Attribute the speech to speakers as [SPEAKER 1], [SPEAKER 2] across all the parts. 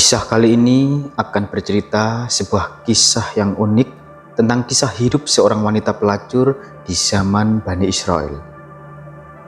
[SPEAKER 1] Kisah kali ini akan bercerita sebuah kisah yang unik tentang kisah hidup seorang wanita pelacur di zaman Bani Israel.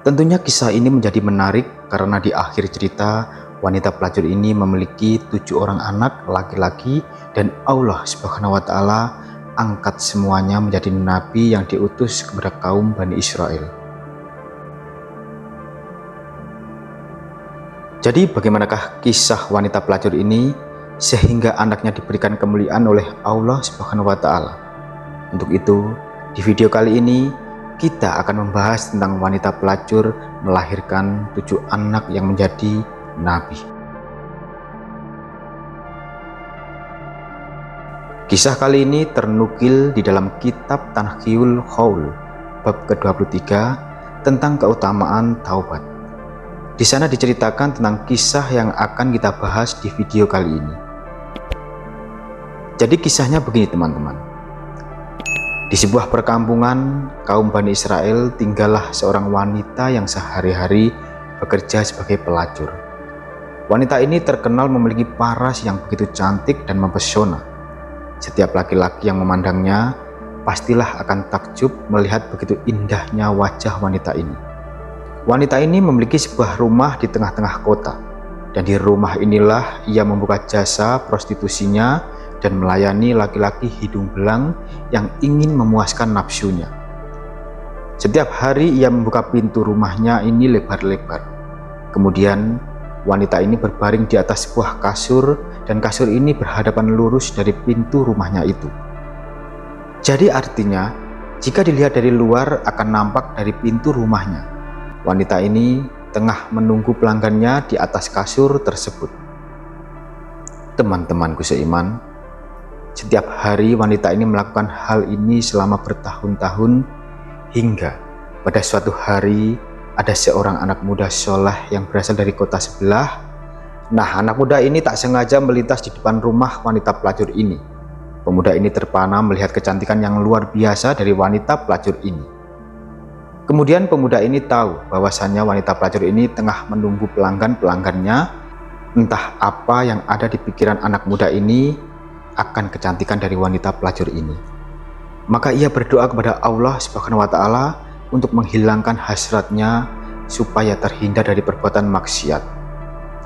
[SPEAKER 1] Tentunya kisah ini menjadi menarik karena di akhir cerita wanita pelacur ini memiliki 7 orang anak laki-laki dan Allah Subhanahu wa Ta'ala angkat semuanya menjadi nabi yang diutus kepada kaum Bani Israel. Jadi bagaimanakah kisah wanita pelacur ini sehingga anaknya diberikan kemuliaan oleh Allah Subhanahu wa Ta'ala? Untuk itu, di video kali ini kita akan membahas tentang wanita pelacur melahirkan 7 anak yang menjadi nabi. Kisah kali ini ternukil di dalam kitab Tanhiyul Qaul bab ke-23 tentang keutamaan taubat. Di sana diceritakan tentang kisah yang akan kita bahas di video kali ini. Jadi kisahnya begini teman-teman. Di sebuah perkampungan kaum Bani Israel tinggallah seorang wanita yang sehari-hari bekerja sebagai pelacur. Wanita ini terkenal memiliki paras yang begitu cantik dan mempesona. Setiap laki-laki yang memandangnya pastilah akan takjub melihat begitu indahnya wajah wanita ini. Wanita ini memiliki sebuah rumah di tengah-tengah kota, dan di rumah inilah ia membuka jasa prostitusinya dan melayani laki-laki hidung belang yang ingin memuaskan nafsunya. Setiap hari ia membuka pintu rumahnya ini lebar-lebar. Kemudian wanita ini berbaring di atas sebuah kasur, dan kasur ini berhadapan lurus dari pintu rumahnya itu. Jadi artinya, jika dilihat dari luar akan nampak dari pintu rumahnya. Wanita ini tengah menunggu pelanggannya di atas kasur tersebut. Teman-temanku seiman, setiap hari wanita ini melakukan hal ini selama bertahun-tahun, hingga pada suatu hari ada seorang anak muda soleh yang berasal dari kota sebelah. Nah, anak muda ini tak sengaja melintas di depan rumah wanita pelacur ini. Pemuda ini terpana melihat kecantikan yang luar biasa dari wanita pelacur ini. Kemudian pemuda ini tahu bahwasannya wanita pelacur ini tengah menunggu pelanggannya. Entah apa yang ada di pikiran anak muda ini akan kecantikan dari wanita pelacur ini. Maka ia berdoa kepada Allah Subhanahu wa Ta'ala untuk menghilangkan hasratnya supaya terhindar dari perbuatan maksiat.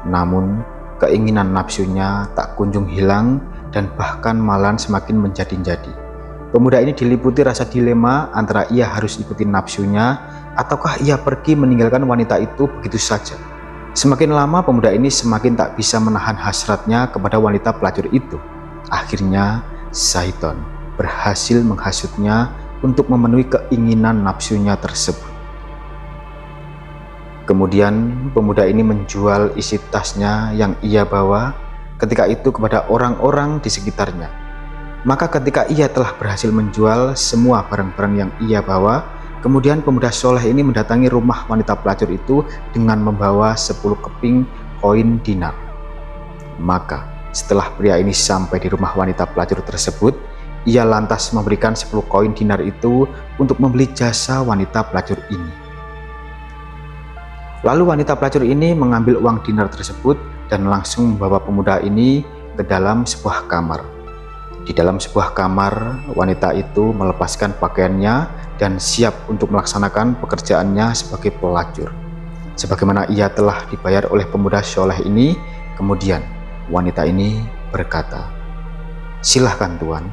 [SPEAKER 1] Namun keinginan nafsunya tak kunjung hilang dan bahkan malah semakin menjadi-jadi. Pemuda ini diliputi rasa dilema antara ia harus ikuti nafsunya ataukah ia pergi meninggalkan wanita itu begitu saja. Semakin lama pemuda ini semakin tak bisa menahan hasratnya kepada wanita pelacur itu. Akhirnya Syaitan berhasil menghasutnya untuk memenuhi keinginan nafsunya tersebut. Kemudian pemuda ini menjual isi tasnya yang ia bawa ketika itu kepada orang-orang di sekitarnya. Maka ketika ia telah berhasil menjual semua barang-barang yang ia bawa, kemudian pemuda soleh ini mendatangi rumah wanita pelacur itu dengan membawa 10 keping koin dinar. Maka setelah pria ini sampai di rumah wanita pelacur tersebut, ia lantas memberikan 10 koin dinar itu untuk membeli jasa wanita pelacur ini. Lalu wanita pelacur ini mengambil uang dinar tersebut dan langsung membawa pemuda ini ke dalam sebuah kamar. Di dalam sebuah kamar, wanita itu melepaskan pakaiannya dan siap untuk melaksanakan pekerjaannya sebagai pelacur. Sebagaimana ia telah dibayar oleh pemuda soleh ini, kemudian wanita ini berkata, "Silahkan Tuan,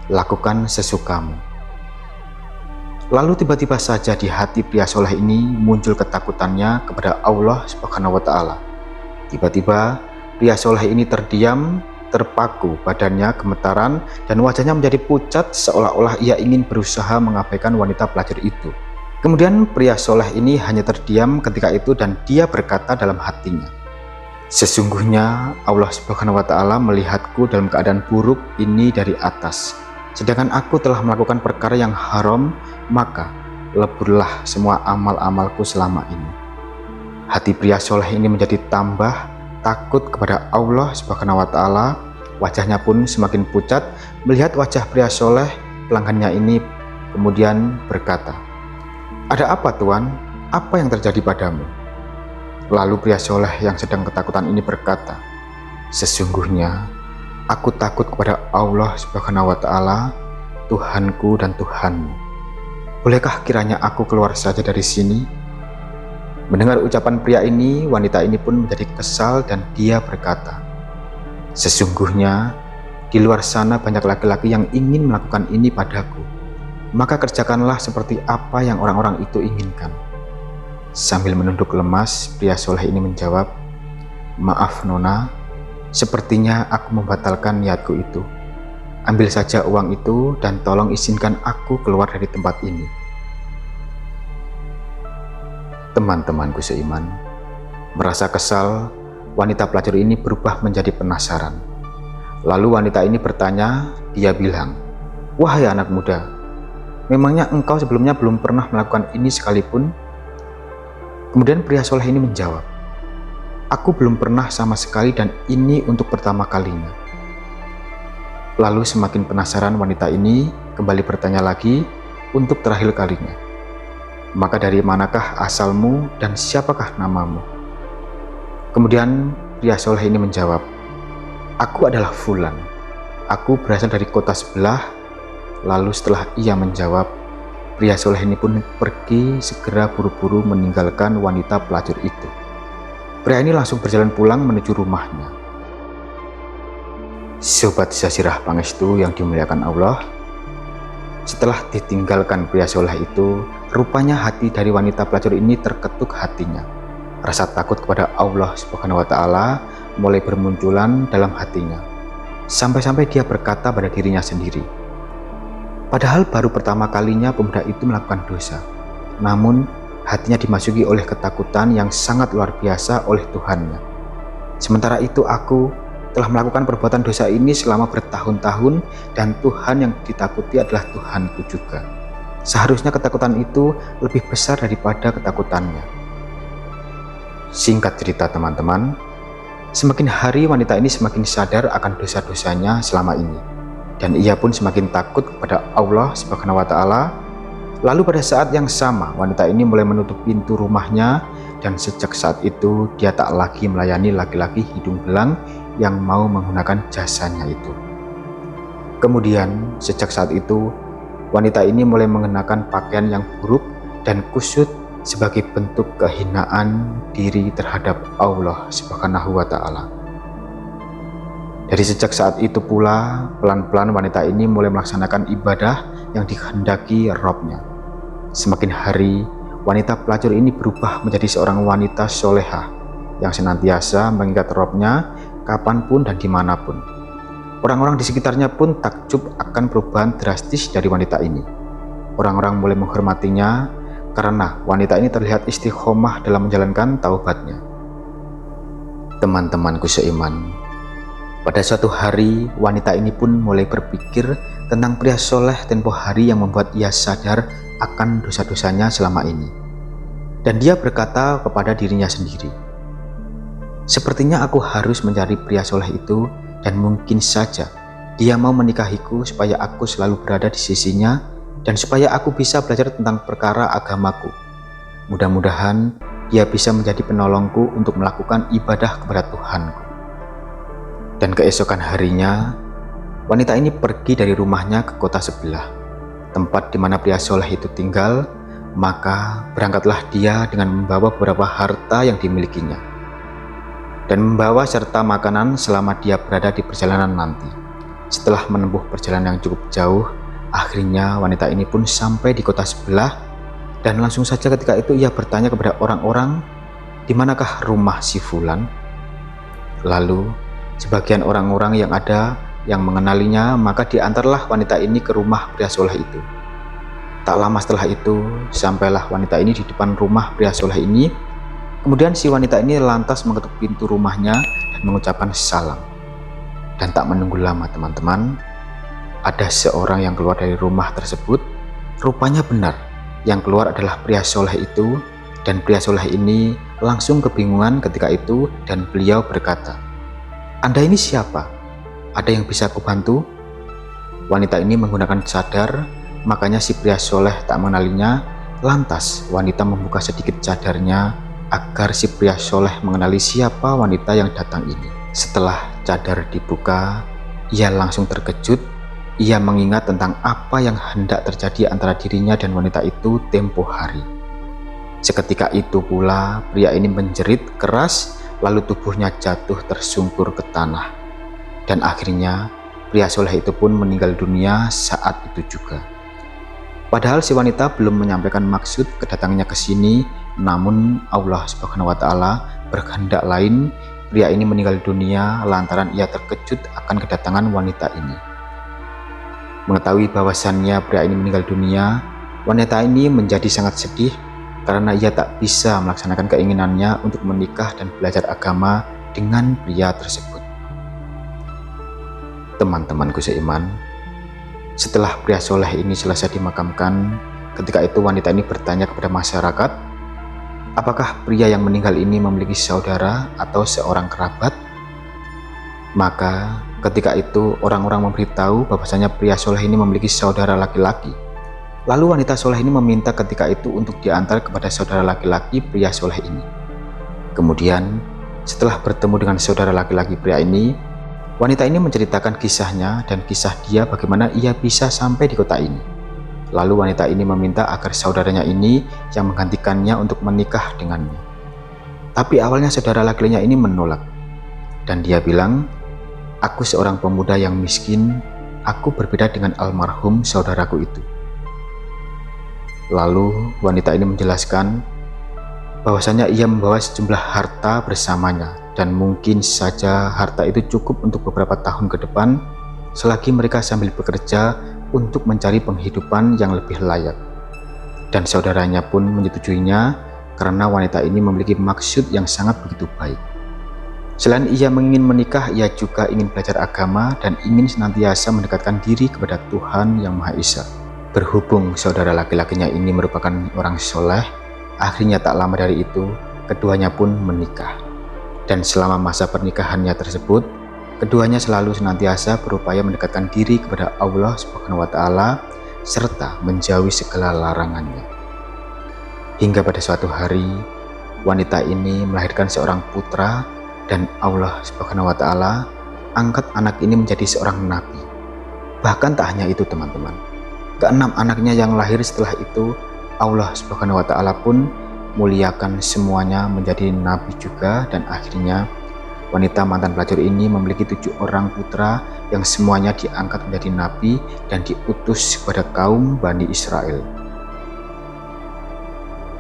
[SPEAKER 1] lakukan sesukamu." Lalu tiba-tiba saja di hati pria soleh ini muncul ketakutannya kepada Allah Subhanahu wa Ta'ala. Tiba-tiba pria soleh ini terdiam, terpaku, badannya gemetaran dan wajahnya menjadi pucat seolah-olah ia ingin berusaha mengabaikan wanita pelacur itu. Kemudian pria soleh ini hanya terdiam ketika itu dan dia berkata dalam hatinya, "Sesungguhnya Allah Subhanahu wa Ta'ala melihatku dalam keadaan buruk ini dari atas. Sedangkan aku telah melakukan perkara yang haram, maka leburlah semua amal-amalku selama ini." Hati pria soleh ini menjadi tambah takut kepada Allah Subhanahu wa Ta'ala. Wajahnya pun semakin pucat melihat wajah pria soleh pelanggannya ini, kemudian berkata, "Ada apa Tuan? Apa yang terjadi padamu?" Lalu pria soleh yang sedang ketakutan ini berkata, Sesungguhnya aku takut kepada Allah Subhanahu wa Ta'ala, Tuhanku dan Tuhanmu. Bolehkah kiranya aku keluar saja dari sini?" Mendengar ucapan pria ini, wanita ini pun menjadi kesal dan dia berkata, "Sesungguhnya di luar sana banyak laki-laki yang ingin melakukan ini padaku. Maka kerjakanlah seperti apa yang orang-orang itu inginkan." Sambil menunduk lemas, pria soleh ini menjawab, "Maaf Nona, sepertinya aku membatalkan niatku itu. Ambil saja uang itu dan tolong izinkan aku keluar dari tempat ini." Teman-temanku seiman, merasa kesal, wanita pelacur ini berubah menjadi penasaran. Lalu wanita ini bertanya, dia bilang, "Wahai anak muda, memangnya engkau sebelumnya belum pernah melakukan ini sekalipun?" Kemudian pria soleh ini menjawab, "Aku belum pernah sama sekali dan ini untuk pertama kalinya." Lalu semakin penasaran wanita ini kembali bertanya lagi untuk terakhir kalinya, "Maka dari manakah asalmu dan siapakah namamu?" Kemudian pria soleh ini menjawab, "Aku adalah Fulan. Aku berasal dari kota sebelah." Lalu setelah ia menjawab, pria soleh ini pun pergi segera buru-buru meninggalkan wanita pelacur itu. Pria ini langsung berjalan pulang menuju rumahnya. Sobat Zazirah Pangestu yang dimuliakan Allah, setelah ditinggalkan pria soleh itu, rupanya hati dari wanita pelacur ini terketuk hatinya. Rasa takut kepada Allah Subhanahu wa Ta'ala mulai bermunculan dalam hatinya. Sampai-sampai dia berkata pada dirinya sendiri, padahal baru pertama kalinya pemuda itu melakukan dosa, namun hatinya dimasuki oleh ketakutan yang sangat luar biasa oleh Tuhannya. Sementara itu aku telah melakukan perbuatan dosa ini selama bertahun-tahun dan Tuhan yang ditakuti adalah Tuhanku juga. Seharusnya ketakutan itu lebih besar daripada ketakutannya. Singkat cerita teman-teman, semakin hari wanita ini semakin sadar akan dosa-dosanya selama ini. Dan ia pun semakin takut kepada Allah Subhanahu wa Ta'ala. Lalu pada saat yang sama, wanita ini mulai menutup pintu rumahnya, dan sejak saat itu dia tak lagi melayani laki-laki hidung belang yang mau menggunakan jasanya itu. Kemudian sejak saat itu, wanita ini mulai mengenakan pakaian yang buruk dan kusut sebagai bentuk kehinaan diri terhadap Allah Subhanahu wa Ta'ala. Dari sejak saat itu pula, pelan-pelan wanita ini mulai melaksanakan ibadah yang dikehendaki Robnya. Semakin hari, wanita pelacur ini berubah menjadi seorang wanita solehah yang senantiasa mengingat Robnya kapanpun dan dimanapun. Orang-orang di sekitarnya pun takjub akan perubahan drastis dari wanita ini. Orang-orang mulai menghormatinya karena wanita ini terlihat istiqomah dalam menjalankan taubatnya. Teman-temanku seiman, pada suatu hari, wanita ini pun mulai berpikir tentang pria soleh tempo hari yang membuat ia sadar akan dosa-dosanya selama ini. Dan dia berkata kepada dirinya sendiri, "Sepertinya aku harus mencari pria soleh itu dan mungkin saja dia mau menikahiku supaya aku selalu berada di sisinya dan supaya aku bisa belajar tentang perkara agamaku. Mudah-mudahan dia bisa menjadi penolongku untuk melakukan ibadah kepada Tuhanku." Dan keesokan harinya, wanita ini pergi dari rumahnya ke kota sebelah, tempat di mana pria soleh itu tinggal. Maka berangkatlah dia dengan membawa beberapa harta yang dimilikinya, dan membawa serta makanan selama dia berada di perjalanan nanti. Setelah menempuh perjalanan yang cukup jauh, akhirnya wanita ini pun sampai di kota sebelah, dan langsung saja ketika itu ia bertanya kepada orang-orang, "Di manakah rumah si Fulan?" Lalu sebagian orang-orang yang ada yang mengenalinya, maka diantarlah wanita ini ke rumah pria soleh itu. Tak lama setelah itu, sampailah wanita ini di depan rumah pria soleh ini. Kemudian si wanita ini lantas mengetuk pintu rumahnya dan mengucapkan salam. Dan tak menunggu lama teman-teman, ada seorang yang keluar dari rumah tersebut. Rupanya benar, yang keluar adalah pria soleh itu. Dan pria soleh ini langsung kebingungan ketika itu dan beliau berkata, "Anda ini siapa? Ada yang bisa aku bantu?" Wanita ini menggunakan cadar, makanya si pria soleh tak mengenalinya. Lantas wanita membuka sedikit cadarnya agar si pria soleh mengenali siapa wanita yang datang ini. Setelah cadar dibuka, ia langsung terkejut. Ia mengingat tentang apa yang hendak terjadi antara dirinya dan wanita itu tempo hari. Seketika itu pula pria ini menjerit keras, lalu tubuhnya jatuh tersungkur ke tanah. Dan akhirnya pria soleh itu pun meninggal dunia saat itu juga. Padahal si wanita belum menyampaikan maksud kedatangannya ke sini, namun Allah Subhanahu wa Ta'ala berkehendak lain. Pria ini meninggal dunia lantaran ia terkejut akan kedatangan wanita ini. Mengetahui bahwasannya pria ini meninggal dunia, wanita ini menjadi sangat sedih karena ia tak bisa melaksanakan keinginannya untuk menikah dan belajar agama dengan pria tersebut. Teman-temanku seiman, setelah pria soleh ini selesai dimakamkan, ketika itu wanita ini bertanya kepada masyarakat, apakah pria yang meninggal ini memiliki saudara atau seorang kerabat? Maka ketika itu orang-orang memberitahu bahwasanya pria soleh ini memiliki saudara laki-laki. Lalu wanita soleh ini meminta ketika itu untuk diantar kepada saudara laki-laki pria soleh ini. Kemudian setelah bertemu dengan saudara laki-laki pria ini, wanita ini menceritakan kisahnya dan kisah dia bagaimana ia bisa sampai di kota ini. Lalu wanita ini meminta agar saudaranya ini yang menggantikannya untuk menikah dengannya. Tapi awalnya saudara laki-lakinya ini menolak. Dan dia bilang, aku seorang pemuda yang miskin, aku berbeda dengan almarhum saudaraku itu. Lalu wanita ini menjelaskan bahwasanya ia membawa sejumlah harta bersamanya dan mungkin saja harta itu cukup untuk beberapa tahun ke depan selagi mereka sambil bekerja untuk mencari penghidupan yang lebih layak. Dan saudaranya pun menyetujuinya karena wanita ini memiliki maksud yang sangat begitu baik. Selain ia ingin menikah, ia juga ingin belajar agama dan ingin senantiasa mendekatkan diri kepada Tuhan Yang Maha Esa. Berhubung saudara laki-lakinya ini merupakan orang soleh, akhirnya tak lama dari itu keduanya pun menikah. Dan selama masa pernikahannya tersebut, keduanya selalu senantiasa berupaya mendekatkan diri kepada Allah Subhanahu wa Ta'ala serta menjauhi segala larangannya. Hingga pada suatu hari, wanita ini melahirkan seorang putra dan Allah Subhanahu wa Ta'ala angkat anak ini menjadi seorang nabi. Bahkan tak hanya itu teman-teman, keenam anaknya yang lahir setelah itu Allah Subhanahu wa Ta'ala pun muliakan semuanya menjadi nabi juga. Dan akhirnya wanita mantan pelacur ini memiliki 7 orang putra yang semuanya diangkat menjadi nabi dan diutus kepada kaum Bani Israel.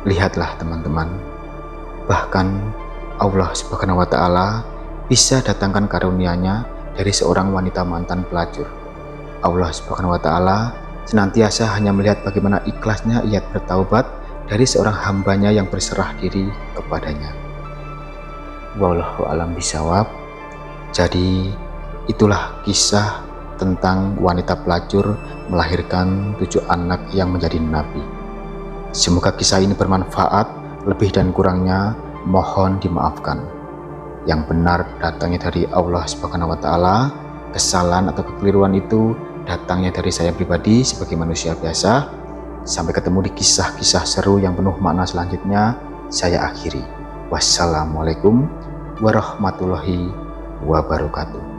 [SPEAKER 1] Lihatlah teman-teman, bahkan Allah Subhanahu wa Ta'ala bisa datangkan karunia-Nya dari seorang wanita mantan pelacur. Allah Subhanahu wa Ta'ala senantiasa hanya melihat bagaimana ikhlasnya ia bertaubat dari seorang hambanya yang berserah diri kepadanya. Wallahu a'lam bishawab. Jadi itulah kisah tentang wanita pelacur melahirkan 7 anak yang menjadi nabi. Semoga kisah ini bermanfaat, lebih dan kurangnya mohon dimaafkan. Yang benar datangnya dari Allah Subhanahu wa Ta'ala, kesalahan atau kekeliruan itu datangnya dari saya pribadi sebagai manusia biasa. Sampai ketemu di kisah-kisah seru yang penuh makna selanjutnya. Saya akhiri. Wassalamualaikum warahmatullahi wabarakatuh.